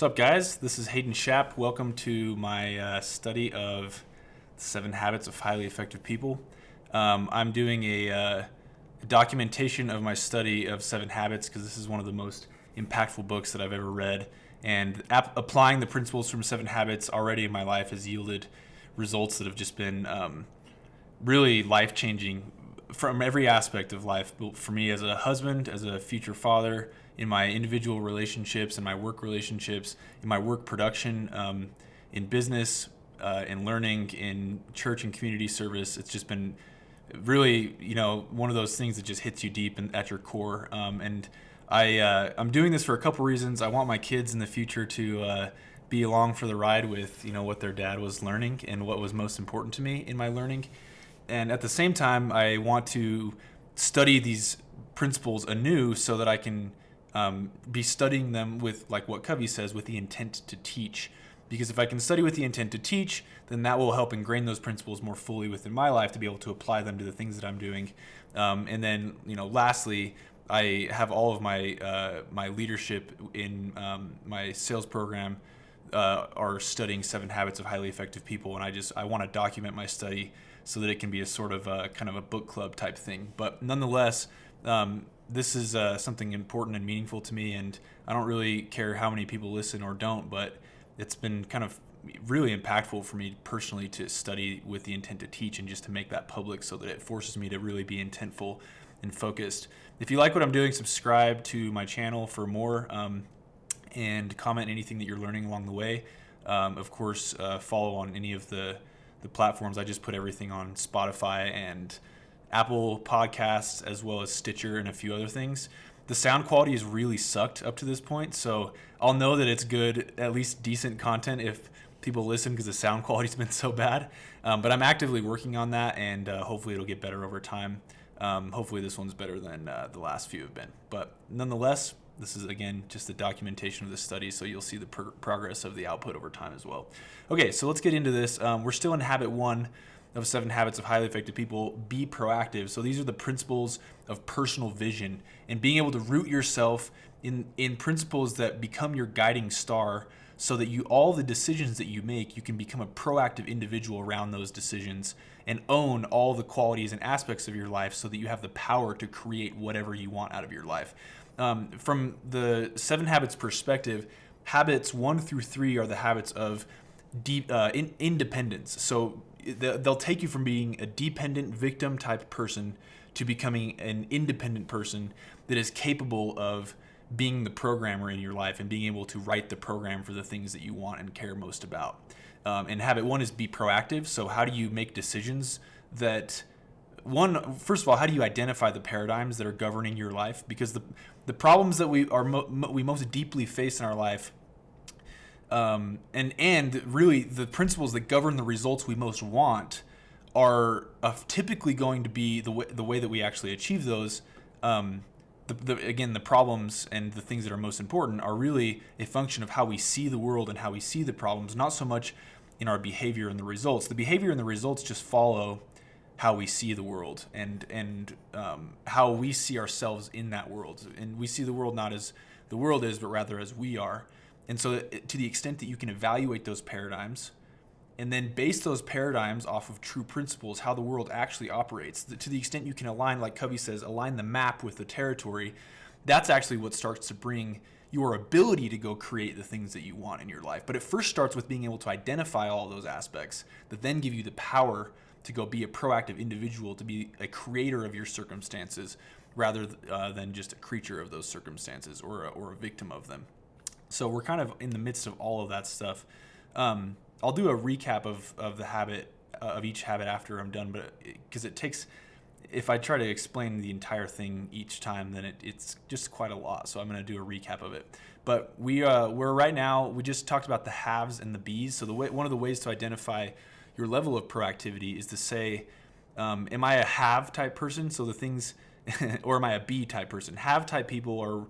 What's up, guys? This is Hayden Schaap. Welcome to my study of 7 Habits of Highly Effective People. I'm doing a documentation of my study of 7 Habits because this is one of the most impactful books that I've ever read. And applying the principles from 7 Habits already in my life has yielded results that have just been really life-changing from every aspect of life. For me as a husband, as a future father, in my individual relationships, in my work relationships, in my work production, in business, in learning, in church and community service. It's just been really, one of those things that just hits you deep at your core. And I'm doing this for a couple reasons. I want my kids in the future to be along for the ride with, what their dad was learning and what was most important to me in my learning. And at the same time, I want to study these principles anew so that I can be studying them with, like what Covey says, with the intent to teach. Because if I can study with the intent to teach, then that will help ingrain those principles more fully within my life to be able to apply them to the things that I'm doing. And then, lastly, I have all of my my leadership in my sales program are studying 7 Habits of Highly Effective People, and I want to document my study so that it can be a sort of kind of a book club type thing. But nonetheless, this is something important and meaningful to me, and I don't really care how many people listen or don't, but it's been kind of really impactful for me personally to study with the intent to teach and just to make that public so that it forces me to really be intentful and focused. If you like what I'm doing, subscribe to my channel for more and comment anything that you're learning along the way. Of course, follow on any of the platforms. I just put everything on Spotify and Apple Podcasts, as well as Stitcher and a few other things. The sound quality has really sucked up to this point, so I'll know that it's good, at least decent content if people listen, because the sound quality's been so bad. But I'm actively working on that, and hopefully it'll get better over time. Hopefully this one's better than the last few have been. But nonetheless, this is, again, just the documentation of the study, so you'll see the progress of the output over time as well. Okay, so let's get into this. We're still in habit 1 of 7 Habits of Highly Effective People. Be proactive. So these are the principles of personal vision and being able to root yourself in principles that become your guiding star, so that all the decisions that you make, you can become a proactive individual around those decisions and own all the qualities and aspects of your life so that you have the power to create whatever you want out of your life. From the 7 Habits perspective, habits 1 through 3 are the habits of deep independence. So they'll take you from being a dependent victim type person to becoming an independent person that is capable of being the programmer in your life and being able to write the program for the things that you want and care most about. And habit 1 is be proactive. So how do you make decisions that, first of all, how do you identify the paradigms that are governing your life? Because the problems that we most deeply face in our life, and really the principles that govern the results we most want, are typically going to be the way that we actually achieve those. Again, the problems and the things that are most important are really a function of how we see the world and how we see the problems, not so much in our behavior and the results. The behavior and the results just follow how we see the world and how we see ourselves in that world. And we see the world not as the world is, but rather as we are. And so to the extent that you can evaluate those paradigms and then base those paradigms off of true principles, how the world actually operates, to the extent you can align, like Covey says, align the map with the territory, that's actually what starts to bring your ability to go create the things that you want in your life. But it first starts with being able to identify all those aspects that then give you the power to go be a proactive individual, to be a creator of your circumstances rather than just a creature of those circumstances or a victim of them. So we're kind of in the midst of all of that stuff. I'll do a recap of the habit, of each habit after I'm done, but because it takes, if I try to explain the entire thing each time, then it's just quite a lot. So I'm going to do a recap of it. But we're right now, we just talked about the haves and the bees. So one of the ways to identify your level of proactivity is to say, am I a have type person? So the things, or am I a be type person? Have type people are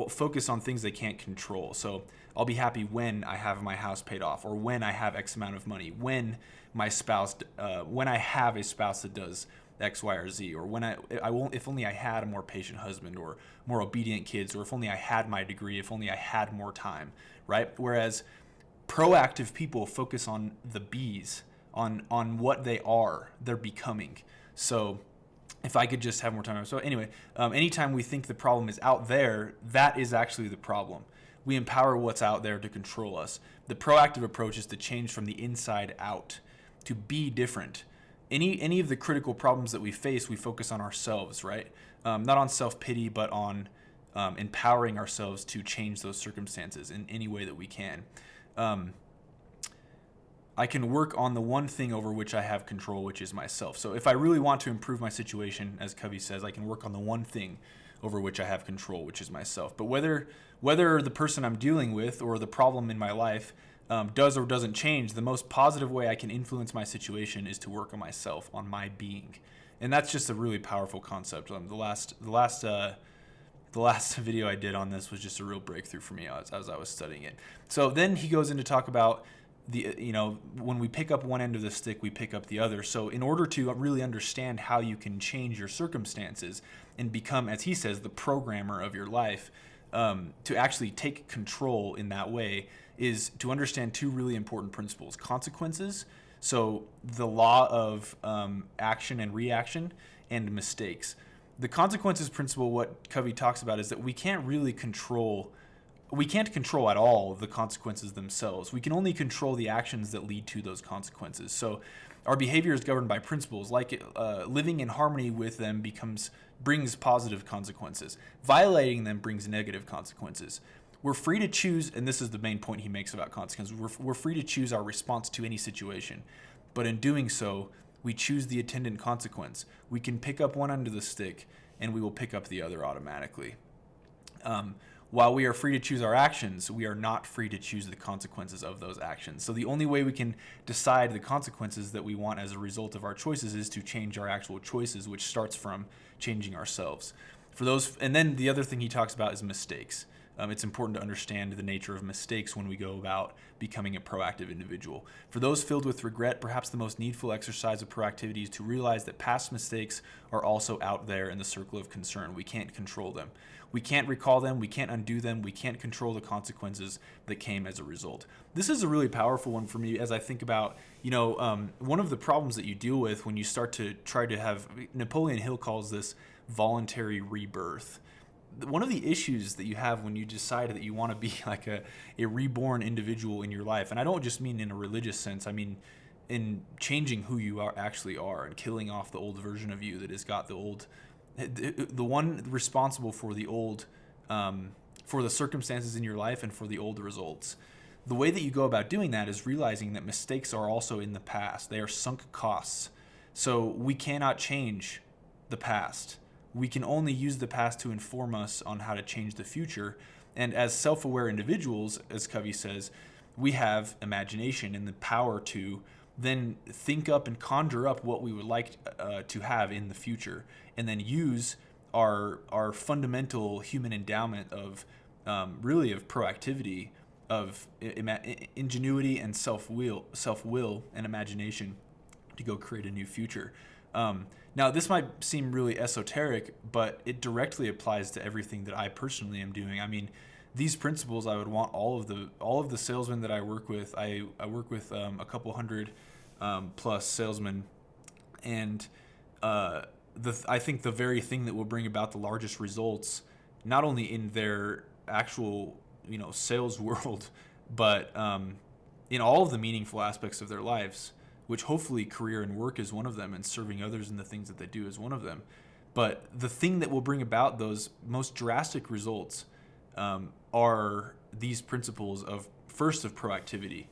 focus on things they can't control. So I'll be happy when I have my house paid off, or when I have X amount of money, when my spouse, when I have a spouse that does X, Y, or Z, or when I won't, if only I had a more patient husband or more obedient kids, or if only I had my degree, if only I had more time, right? Whereas proactive people focus on the B's, on what they're becoming. So if I could just have more time. So anyway, anytime we think the problem is out there, that is actually the problem. We empower what's out there to control us. The proactive approach is to change from the inside out, to be different. Any of the critical problems that we face, we focus on ourselves, right? Not on self-pity, but on empowering ourselves to change those circumstances in any way that we can. I can work on the one thing over which I have control, which is myself. So if I really want to improve my situation, as Covey says, I can work on the one thing over which I have control, which is myself. But whether the person I'm dealing with or the problem in my life does or doesn't change, the most positive way I can influence my situation is to work on myself, on my being. And that's just a really powerful concept. The last video I did on this was just a real breakthrough for me as I was studying it. So then he goes in to talk about when we pick up one end of the stick, we pick up the other. So in order to really understand how you can change your circumstances and become, as he says, the programmer of your life, to actually take control in that way is to understand two really important principles: consequences, so the law of action and reaction, and mistakes. The consequences principle, what Covey talks about, is that we can't control at all the consequences themselves. We can only control the actions that lead to those consequences. So our behavior is governed by principles, like living in harmony with them brings positive consequences. Violating them brings negative consequences. We're free to choose, and this is the main point he makes about consequences, we're free to choose our response to any situation. But in doing so, we choose the attendant consequence. We can pick up one end of the stick, and we will pick up the other automatically. While we are free to choose our actions, we are not free to choose the consequences of those actions. So the only way we can decide the consequences that we want as a result of our choices is to change our actual choices, which starts from changing ourselves. And then the other thing he talks about is mistakes. It's important to understand the nature of mistakes when we go about becoming a proactive individual. For those filled with regret, perhaps the most needful exercise of proactivity is to realize that past mistakes are also out there in the circle of concern. We can't control them. We can't recall them. We can't undo them. We can't control the consequences that came as a result. This is a really powerful one for me as I think about, one of the problems that you deal with when you start to try to have, Napoleon Hill calls this voluntary rebirth. One of the issues that you have when you decide that you want to be like a reborn individual in your life, and I don't just mean in a religious sense, I mean in changing who you actually are and killing off the old version of you that has got the one responsible for the old, for the circumstances in your life and for the old results. The way that you go about doing that is realizing that mistakes are also in the past. They are sunk costs. So we cannot change the past. We can only use the past to inform us on how to change the future. And as self-aware individuals, as Covey says, we have imagination and the power to then think up and conjure up what we would like to have in the future, and then use our fundamental human endowment of of proactivity, of ingenuity and self-will and imagination to go create a new future. Now, this might seem really esoteric, but it directly applies to everything that I personally am doing. I mean, these principles I would want all of the salesmen that I work with. I work with a couple hundred plus salesmen, and I think the very thing that will bring about the largest results, not only in their actual sales world, but in all of the meaningful aspects of their lives, which hopefully career and work is one of them, and serving others in the things that they do is one of them. But the thing that will bring about those most drastic results are these principles of proactivity.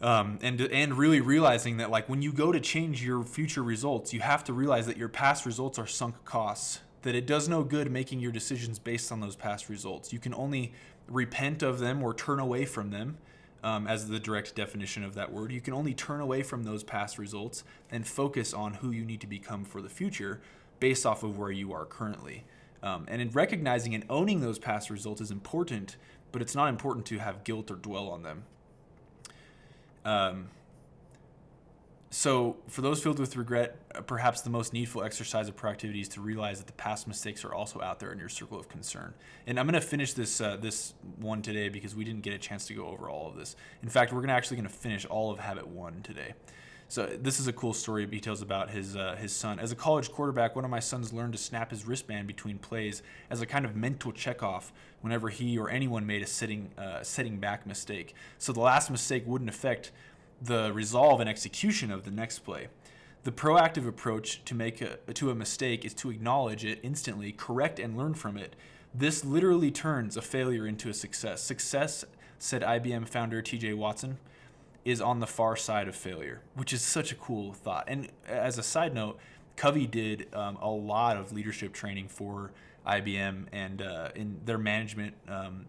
And really realizing that, like, when you go to change your future results, you have to realize that your past results are sunk costs, that it does no good making your decisions based on those past results. You can only repent of them or turn away from them. As the direct definition of that word, you can only turn away from those past results and focus on who you need to become for the future based off of where you are currently. And in recognizing and owning those past results is important, but it's not important to have guilt or dwell on them. So, for those filled with regret, perhaps the most needful exercise of proactivity is to realize that the past mistakes are also out there in your circle of concern. And I'm going to finish this one today because we didn't get a chance to go over all of this. In fact, we're actually going to finish all of habit 1 today. So this is a cool story he tells about his son. As a college quarterback, one of my sons learned to snap his wristband between plays as a kind of mental checkoff whenever he or anyone made a setting back mistake. So the last mistake wouldn't affect the resolve and execution of the next play. The proactive approach to a mistake is to acknowledge it instantly, correct and learn from it. This literally turns a failure into a success. Success, said IBM founder TJ Watson, is on the far side of failure, which is such a cool thought. And as a side note, Covey did a lot of leadership training for IBM, and in their management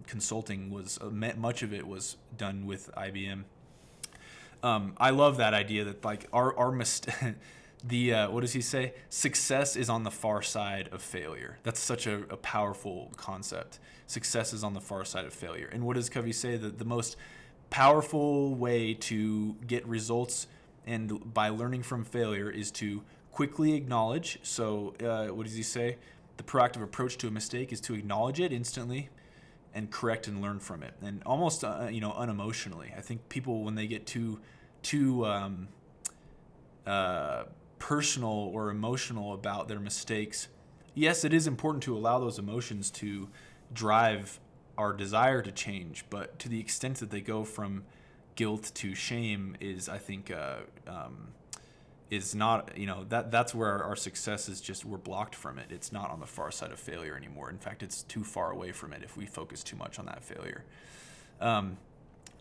consulting was much of it was done with IBM. I love that idea that like our mistake. What does he say? Success is on the far side of failure. That's such a powerful concept. Success is on the far side of failure. And what does Covey say? That the most powerful way to get results and by learning from failure is to quickly acknowledge. So what does he say? The proactive approach to a mistake is to acknowledge it instantly and correct and learn from it, and almost unemotionally. I think people, when they get too personal or emotional about their mistakes, yes, it is important to allow those emotions to drive our desire to change, but to the extent that they go from guilt to shame is, I think, is not, that's where our success is just, we're blocked from it. It's not on the far side of failure anymore. In fact, it's too far away from it if we focus too much on that failure. And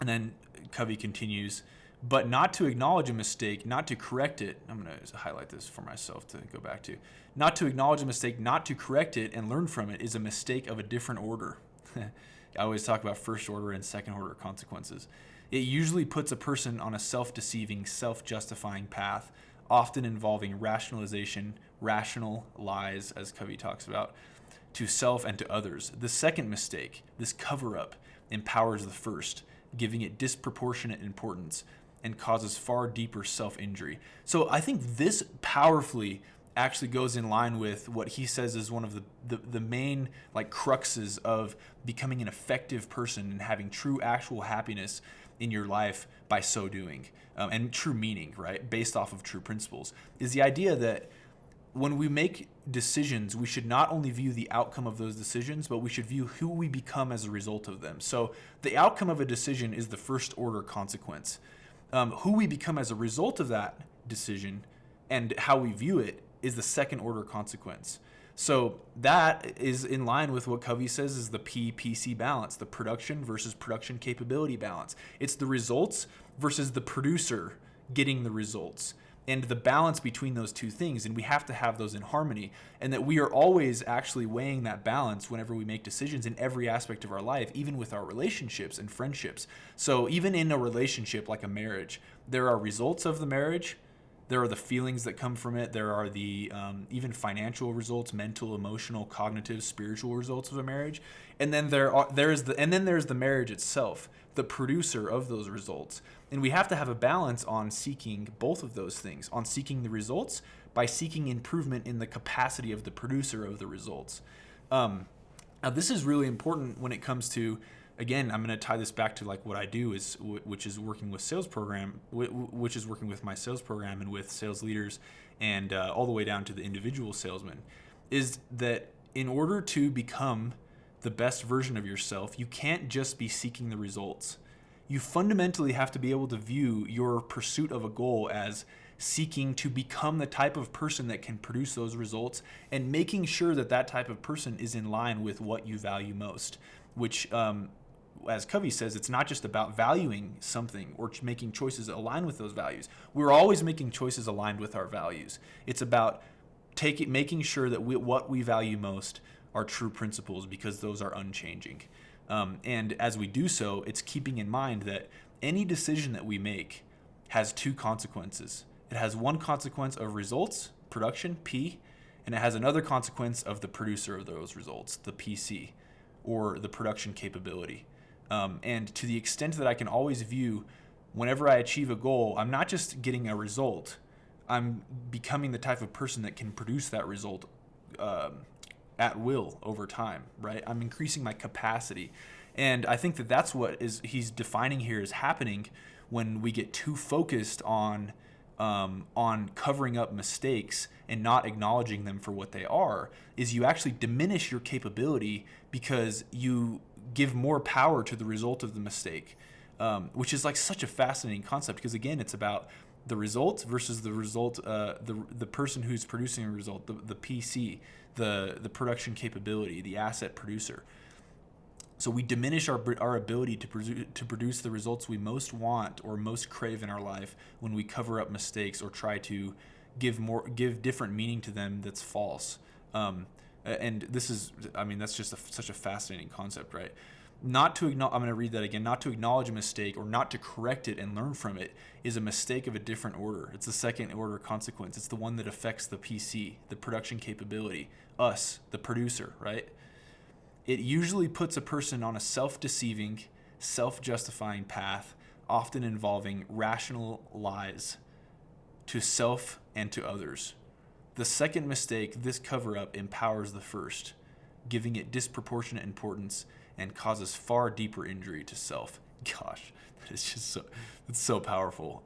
then Covey continues, but not to acknowledge a mistake, not to correct it. I'm going to highlight this for myself to go back to. Not to acknowledge a mistake, not to correct it and learn from it is a mistake of a different order. I always talk about first order and second order consequences. It usually puts a person on a self-deceiving, self-justifying path, often involving rationalization, rational lies, as Covey talks about, to self and to others. The second mistake, this cover-up, empowers the first, giving it disproportionate importance and causes far deeper self-injury. So I think this powerfully actually goes in line with what he says is one of the main like cruxes of becoming an effective person and having true actual happiness in your life by so doing, and true meaning, right, based off of true principles, is the idea that when we make decisions, we should not only view the outcome of those decisions, but we should view who we become as a result of them. So the outcome of a decision is the first order consequence. Who we become as a result of that decision and how we view it is the second order consequence. So that is in line with what Covey says is the PPC balance, the production versus production capability balance. It's the results versus the producer getting the results, and the balance between those two things. And we have to have those in harmony, and that we are always actually weighing that balance whenever we make decisions in every aspect of our life, even with our relationships and friendships. So even in a relationship like a marriage, there are results of the marriage. There are the feelings that come from it. There are the even financial results, mental, emotional, cognitive, spiritual results of a marriage, and then there's the marriage itself, the producer of those results. And we have to have a balance on seeking both of those things, on seeking the results by seeking improvement in the capacity of the producer of the results. Now, this is really important when it comes to, again, I'm going to tie this back to like what I do which is working with which is working with my sales program and with sales leaders, and all the way down to the individual salesman, is that in order to become the best version of yourself, you can't just be seeking the results. You fundamentally have to be able to view your pursuit of a goal as seeking to become the type of person that can produce those results, and making sure that that type of person is in line with what you value most, which, as Covey says, it's not just about valuing something or making choices aligned with those values. We're always making choices aligned with our values. It's about making sure that what we value most are true principles, because those are unchanging. And as we do so, it's keeping in mind that any decision that we make has two consequences. It has one consequence of results, production, P, and it has another consequence of the producer of those results, the PC, or the production capability. And to the extent that I can always view whenever I achieve a goal, I'm not just getting a result, I'm becoming the type of person that can produce that result at will over time, right? I'm increasing my capacity. And I think that that's what he's defining here is happening when we get too focused on covering up mistakes and not acknowledging them for what they are, is you actually diminish your capability because you give more power to the result of the mistake, which is like such a fascinating concept because, again, it's about the result versus the result, the person who's producing a result, the PC, the production capability, the asset producer. So we diminish our ability to produce the results we most want or most crave in our life when we cover up mistakes or try to give different meaning to them that's false. And this is, I mean, that's just such a fascinating concept, right? Not to acknowledge, I'm going to read that again. Not to acknowledge a mistake or not to correct it and learn from it is a mistake of a different order. It's the second order consequence. It's the one that affects the PC, the production capability, us, the producer, right? It usually puts a person on a self-deceiving, self-justifying path, often involving rational lies to self and to others. The second mistake, this cover-up, empowers the first, giving it disproportionate importance and causes far deeper injury to self. Gosh, that is just it's so powerful.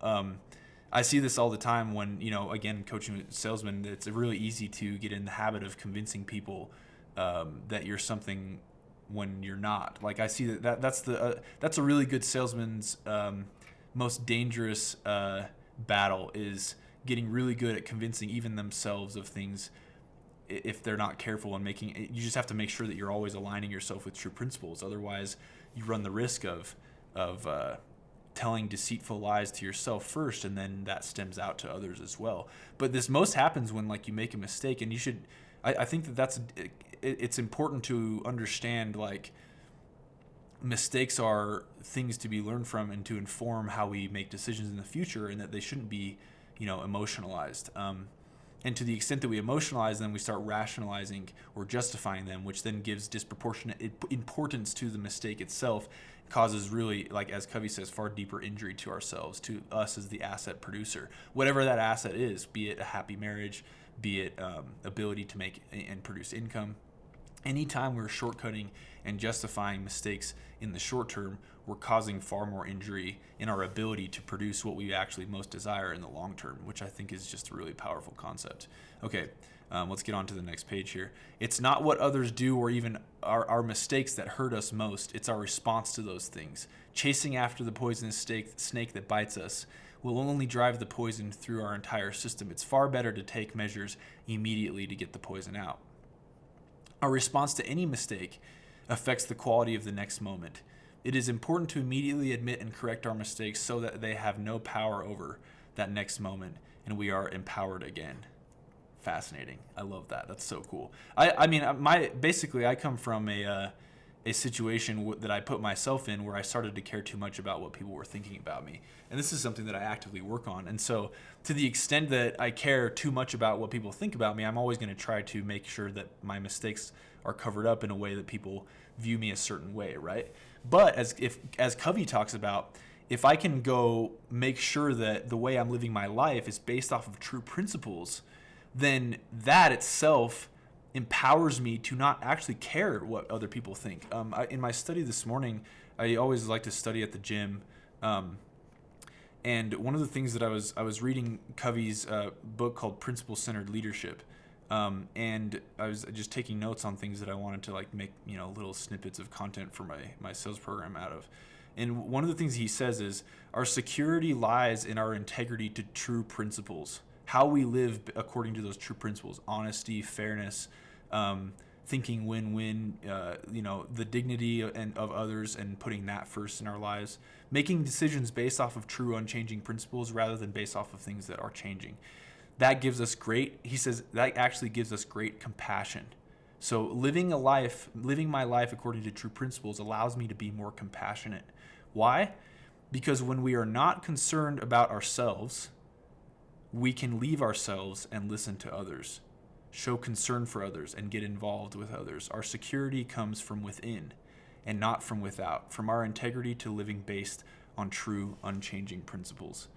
I see this all the time when, again, coaching salesmen, it's really easy to get in the habit of convincing people that you're something when you're not. Like, I see that's a really good salesman's most dangerous battle, is getting really good at convincing even themselves of things if they're not careful and you just have to make sure that you're always aligning yourself with true principles. Otherwise, you run the risk of telling deceitful lies to yourself first, and then that stems out to others as well. But this most happens when, like, you make a mistake, and you should. I think it's important to understand, like, mistakes are things to be learned from and to inform how we make decisions in the future, and that they shouldn't be, emotionalized. And to the extent that we emotionalize them, we start rationalizing or justifying them, which then gives disproportionate importance to the mistake itself, causes really, like as Covey says, far deeper injury to ourselves, to us as the asset producer. Whatever that asset is, be it a happy marriage, be it ability to make and produce income. Anytime we're shortcutting and justifying mistakes in the short term, we're causing far more injury in our ability to produce what we actually most desire in the long term, which I think is just a really powerful concept. Okay, let's get on to the next page here. It's not what others do or even our mistakes that hurt us most. It's our response to those things. Chasing after the poisonous snake that bites us will only drive the poison through our entire system. It's far better to take measures immediately to get the poison out. Our response to any mistake affects the quality of the next moment. It is important to immediately admit and correct our mistakes so that they have no power over that next moment and we are empowered again. Fascinating. I love that. That's so cool. I come from a situation that I put myself in where I started to care too much about what people were thinking about me. And this is something that I actively work on. And so to the extent that I care too much about what people think about me, I'm always going to try to make sure that my mistakes are covered up in a way that people view me a certain way, right? But as Covey talks about, if I can go make sure that the way I'm living my life is based off of true principles, then that itself empowers me to not actually care what other people think. In my study this morning, I always like to study at the gym, and one of the things that I was reading Covey's book called Principle Centered Leadership, and I was just taking notes on things that I wanted to make little snippets of content for my sales program out of. And one of the things he says is our security lies in our integrity to true principles. How we live according to those true principles: honesty, fairness, thinking win-win, the dignity of others and putting that first in our lives, making decisions based off of true unchanging principles rather than based off of things that are changing. That gives us that actually gives us great compassion. So living my life according to true principles allows me to be more compassionate. Why? Because when we are not concerned about ourselves, we can leave ourselves and listen to others, show concern for others, and get involved with others. Our security comes from within and not from without, from our integrity to living based on true, unchanging principles.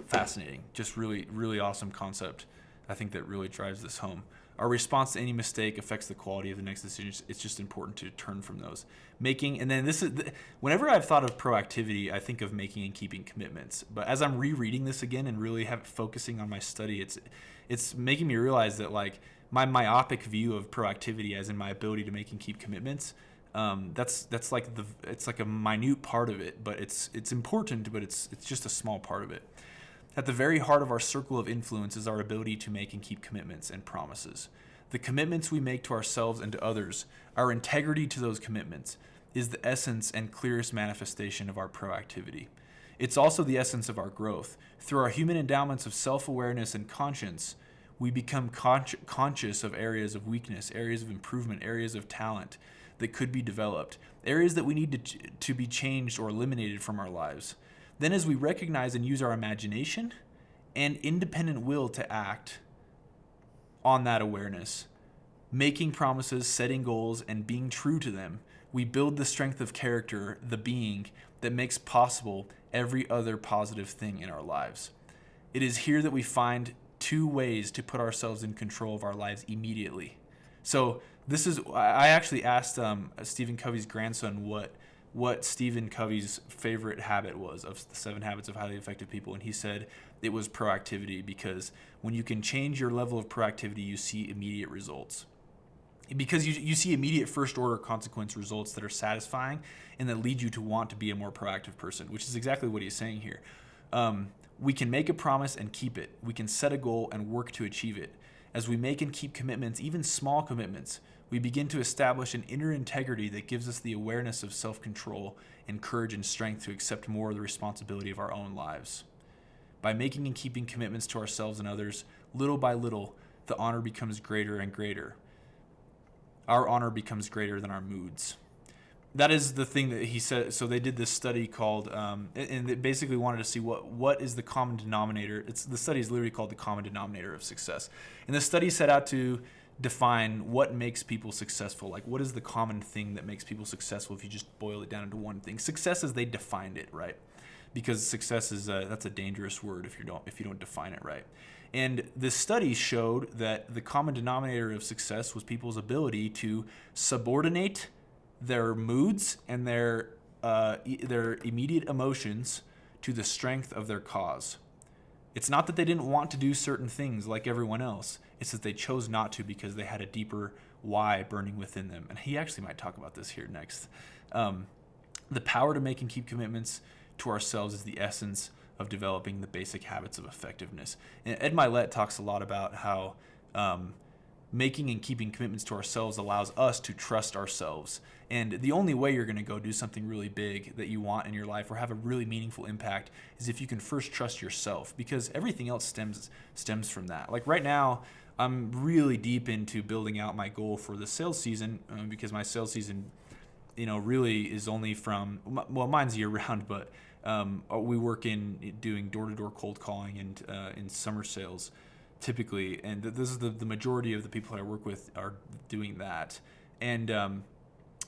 Fascinating. Just really, really awesome concept. I think that really drives this home. Our response to any mistake affects the quality of the next decision. It's just important to turn from those. Whenever I've thought of proactivity, I think of making and keeping commitments. But as I'm rereading this again and really focusing on my study, it's making me realize that like my myopic view of proactivity, as in my ability to make and keep commitments, that's like it's like a minute part of it, but it's important, but it's just a small part of it. At the very heart of our circle of influence is our ability to make and keep commitments and promises. The commitments we make to ourselves and to others, our integrity to those commitments, is the essence and clearest manifestation of our proactivity. It's also the essence of our growth. Through our human endowments of self-awareness and conscience, we become conscious of areas of weakness, areas of improvement, areas of talent that could be developed, areas that we need to be changed or eliminated from our lives. Then as we recognize and use our imagination and independent will to act on that awareness, making promises, setting goals, and being true to them, we build the strength of character, the being that makes possible every other positive thing in our lives. It is here that we find 2 ways to put ourselves in control of our lives immediately. So I actually asked Stephen Covey's grandson what Stephen Covey's favorite habit was of the 7 habits of highly effective people. And he said it was proactivity, because when you can change your level of proactivity, you see immediate results. Because you see immediate first order consequence results that are satisfying and that lead you to want to be a more proactive person, which is exactly what he's saying here. We can make a promise and keep it. We can set a goal and work to achieve it. As we make and keep commitments, even small commitments, we begin to establish an inner integrity that gives us the awareness of self-control and courage and strength to accept more of the responsibility of our own lives. By making and keeping commitments to ourselves and others, little by little, the honor becomes greater and greater. Our honor becomes greater than our moods. That is the thing that he said. So they did this study called, and they basically wanted to see what is the common denominator. The study is literally called the common denominator of success. And the study set out to define what makes people successful. Like, what is the common thing that makes people successful if you just boil it down into one thing? Success as they defined it, right? Because success is that's a dangerous word if you don't define it right. And this study showed that the common denominator of success was people's ability to subordinate their moods and their immediate emotions to the strength of their cause. It's not that they didn't want to do certain things like everyone else. It's that they chose not to because they had a deeper why burning within them. And he actually might talk about this here next. The power to make and keep commitments to ourselves is the essence of developing the basic habits of effectiveness. And Ed Milet talks a lot about how making and keeping commitments to ourselves allows us to trust ourselves. And the only way you're going to go do something really big that you want in your life or have a really meaningful impact is if you can first trust yourself, because everything else stems from that. Like right now, I'm really deep into building out my goal for the sales season because my sales season, really is only from, well, mine's year round, but we work in doing door-to-door cold calling and in summer sales typically, and this is the majority of the people that I work with are doing that. And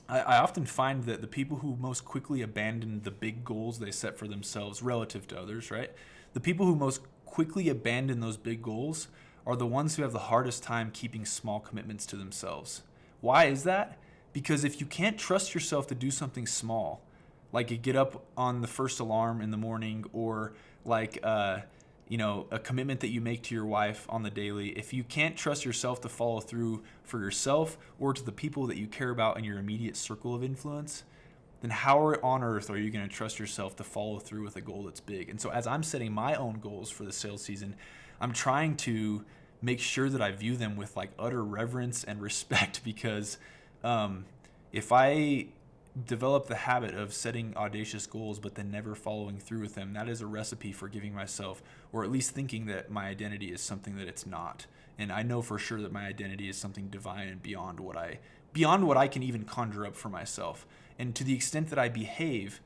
I often find that the people who most quickly abandon the big goals they set for themselves relative to others, right? The people who most quickly abandon those big goals are the ones who have the hardest time keeping small commitments to themselves. Why is that? Because if you can't trust yourself to do something small, like get up on the first alarm in the morning, or like a commitment that you make to your wife on the daily, if you can't trust yourself to follow through for yourself or to the people that you care about in your immediate circle of influence, then how on earth are you going to trust yourself to follow through with a goal that's big? And so as I'm setting my own goals for the sales season, I'm trying to make sure that I view them with like utter reverence and respect, because if I develop the habit of setting audacious goals but then never following through with them, that is a recipe for giving myself, or at least thinking that my identity is something that it's not. And I know for sure that my identity is something divine and beyond what I can even conjure up for myself. And to the extent that I behave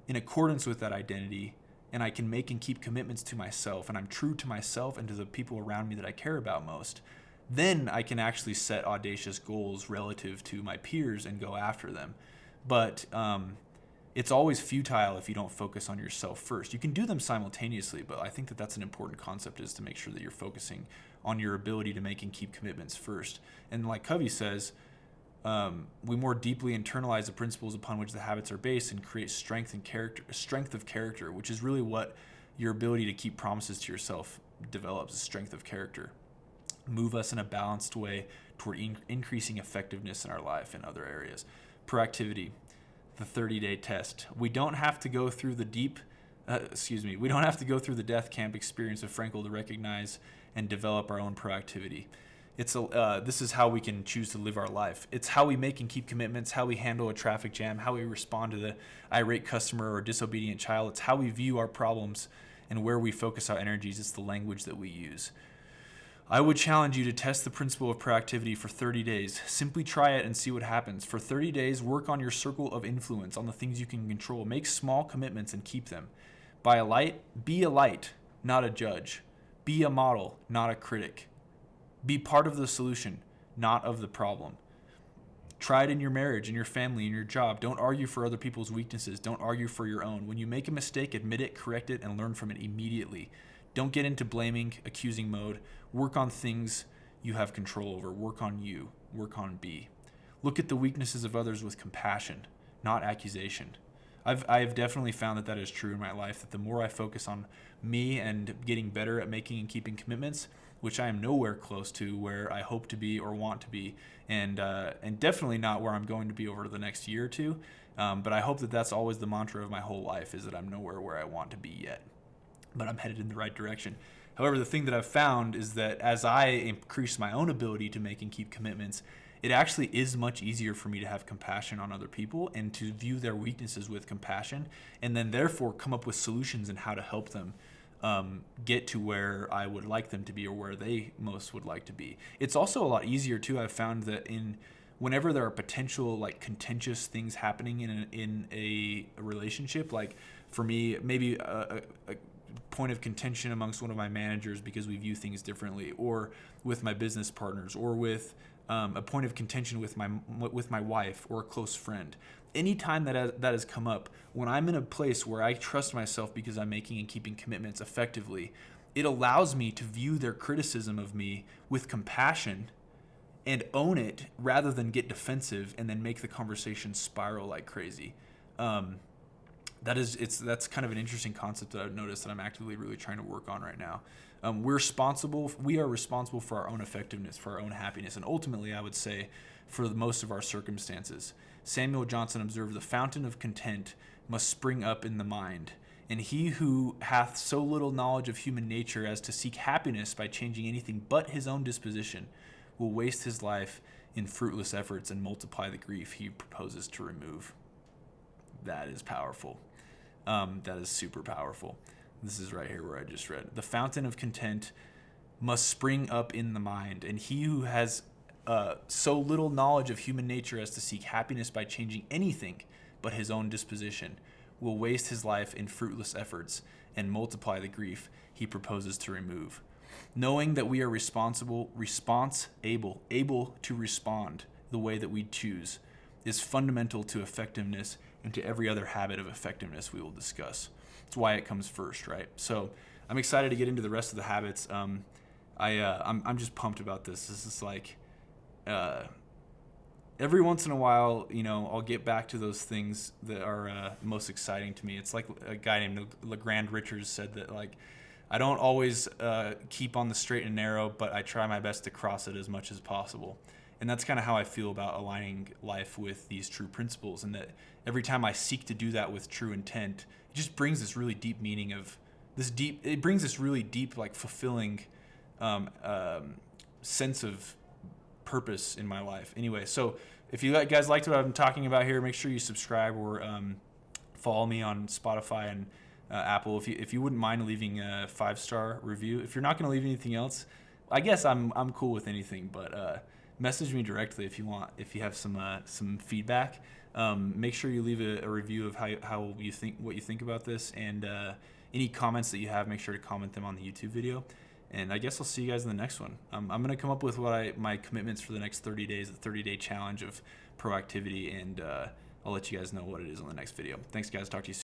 in accordance with that identity, and I can make and keep commitments to myself, and I'm true to myself and to the people around me that I care about most, then I can actually set audacious goals relative to my peers and go after them. But it's always futile if you don't focus on yourself first. You can do them simultaneously, but I think that that's an important concept, is to make sure that you're focusing on your ability to make and keep commitments first. And like Covey says, we more deeply internalize the principles upon which the habits are based and create strength of character, which is really what your ability to keep promises to yourself develops, a strength of character. Move us in a balanced way toward increasing effectiveness in our life and other areas. Proactivity, the 30-day test. We don't have to go through the we don't have to go through the death camp experience of Frankl to recognize and develop our own proactivity. This is how we can choose to live our life. It's how we make and keep commitments, how we handle a traffic jam, how we respond to the irate customer or disobedient child. It's how we view our problems and where we focus our energies. It's the language that we use. I would challenge you to test the principle of proactivity for 30 days. Simply try it and see what happens. For 30 days, work on your circle of influence, on the things you can control. Make small commitments and keep them. Be a light, not a judge. Be a model, not a critic. Be part of the solution, not of the problem. Try it in your marriage, in your family, in your job. Don't argue for other people's weaknesses. Don't argue for your own. When you make a mistake, admit it, correct it, and learn from it immediately. Don't get into blaming, accusing mode. Work on things you have control over. Work on you. Work on B. Look at the weaknesses of others with compassion, not accusation. I've definitely found that is true in my life, that the more I focus on me and getting better at making and keeping commitments, which I am nowhere close to where I hope to be or want to be, and definitely not where I'm going to be over the next year or two, but I hope that that's always the mantra of my whole life, is that I'm nowhere where I want to be yet, but I'm headed in the right direction. However, the thing that I've found is that as I increase my own ability to make and keep commitments, it actually is much easier for me to have compassion on other people and to view their weaknesses with compassion, and then therefore come up with solutions and how to help them get to where I would like them to be or where they most would like to be. It's also a lot easier too. I've found that whenever there are potential like contentious things happening in a relationship, like for me, maybe a point of contention amongst one of my managers because we view things differently, or with my business partners, or with a point of contention with my wife or a close friend. Anytime that has come up, when I'm in a place where I trust myself because I'm making and keeping commitments effectively, it allows me to view their criticism of me with compassion and own it rather than get defensive and then make the conversation spiral like crazy. That's kind of an interesting concept that I've noticed that I'm actively really trying to work on right now. We are responsible for our own effectiveness, for our own happiness, and ultimately, I would say, for most of our circumstances. Samuel Johnson observed, "The fountain of content must spring up in the mind, and he who hath so little knowledge of human nature as to seek happiness by changing anything but his own disposition will waste his life in fruitless efforts and multiply the grief he proposes to remove." That is powerful. That is super powerful. This is right here where I just read. "The fountain of content must spring up in the mind, and he who has so little knowledge of human nature as to seek happiness by changing anything but his own disposition will waste his life in fruitless efforts and multiply the grief he proposes to remove." Knowing that we are able to respond the way that we choose is fundamental to effectiveness and to every other habit of effectiveness we will discuss. It's why it comes first, right? So I'm excited to get into the rest of the habits. I'm just pumped about this. This is like every once in a while, I'll get back to those things that are most exciting to me. It's like a guy named LeGrand Richards said that, like, I don't always keep on the straight and narrow, but I try my best to cross it as much as possible. And that's kind of how I feel about aligning life with these true principles, and that every time I seek to do that with true intent, it just brings this really deep meaning of it brings this really deep, like, fulfilling sense of purpose in my life. Anyway, so if you guys liked what I'm talking about here, make sure you subscribe or follow me on Spotify and Apple. If you wouldn't mind leaving a 5-star review. If you're not going to leave anything else, I guess I'm cool with anything, but message me directly if you want. If you have some feedback, make sure you leave a review of how you think, what you think about this, and any comments that you have, make sure to comment them on the YouTube video. And I guess I'll see you guys in the next one. I'm going to come up with my commitments for the next 30 days, the 30-day challenge of proactivity, and I'll let you guys know what it is on the next video. Thanks, guys. Talk to you soon.